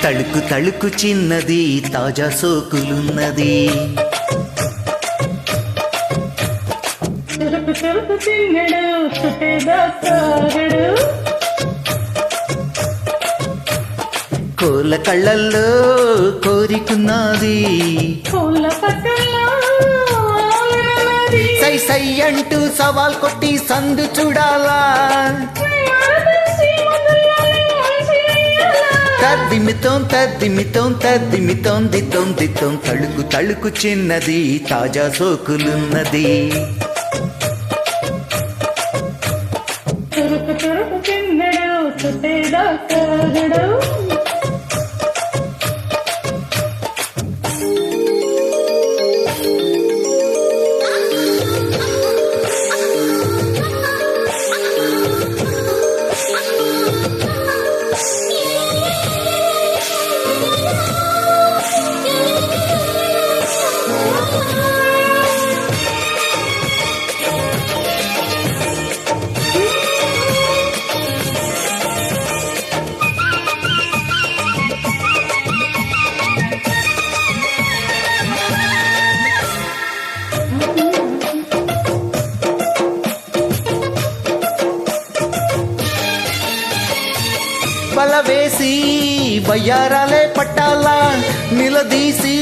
తళుకు తళుకు చిన్నది తాజా సోకులున్నది. చురుకు చురుకు చిన్నడు చుట్టేదాడు, కోల కళ్ళల్లో కోరికున్నది. పూల పక్కల్లో సై సై అంటూ సవాల్ కొట్టి సందు చూడాలా. తద్దిమితోం తద్దిమితోం తద్దిమితోం దితోం దితోం తళుకు తళుకు చిన్నది తాజా సోకులున్నది. చురుకు చురుకు చిన్నడు చుట్టేదాడు. బలవేసి బయ్యారాలే పట్టాలా, నిలదీసి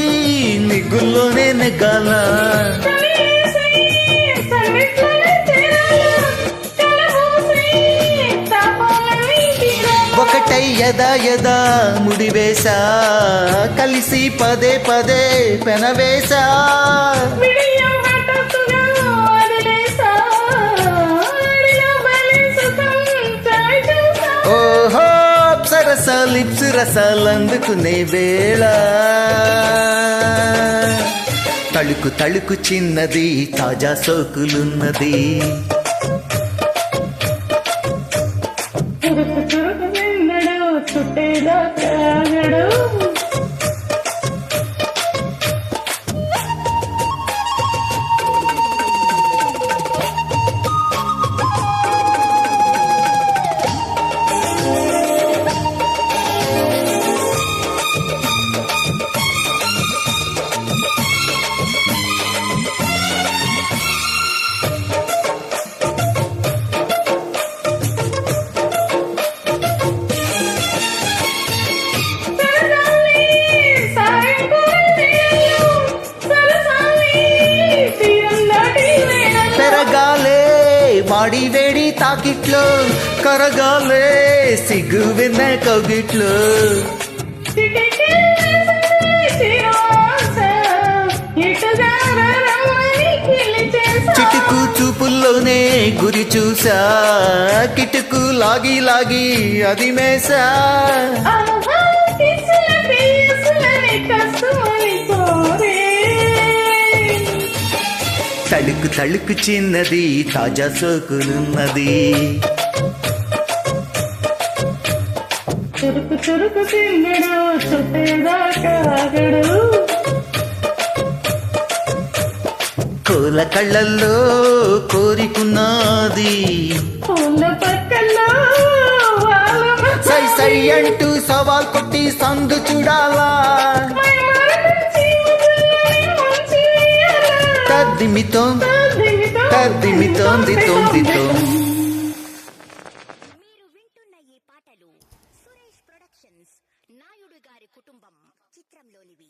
నిగుల్లోనే నెగ్గాల. ఒకటై యదా యదా ముడివేశా, కలిసి పదే పదే పెనవేశా. ఓహో సరసాలిప్సు రసాలందుకునే వేళ, తళుకు తళుకు చిన్నది తాజా సోకులున్నది. చురుకు చురుకు చిన్నడు చుట్టేదాడు. పెరగాలే మాడి వేడి తాకిట్లో, కరగాలే సిగ్గు విన్న కౌగిట్లో. చిటుకు చూపుల్లోనే గురి చూసా, కిటుకు లాగి లాగి అది మేసా. తళుకు తళుకు చిన్నది తాజా సోకులున్నది. చురుకు చురుకు చిన్నడు చుట్టేదాడు. కోల కళ్ళల్లో కోరికున్నది, పూల పక్కల్లో సై సై అంటూ సవాల్ కొట్టి సందు చూడాలా. తద్దిమితోం తద్దిమితోం దితోం దితోం. మీరు వింటున్న ఈ పాటలు సురేష్ ప్రొడక్షన్స్ నాయుడు గారి కుటుంబం చిత్రంలోనివి.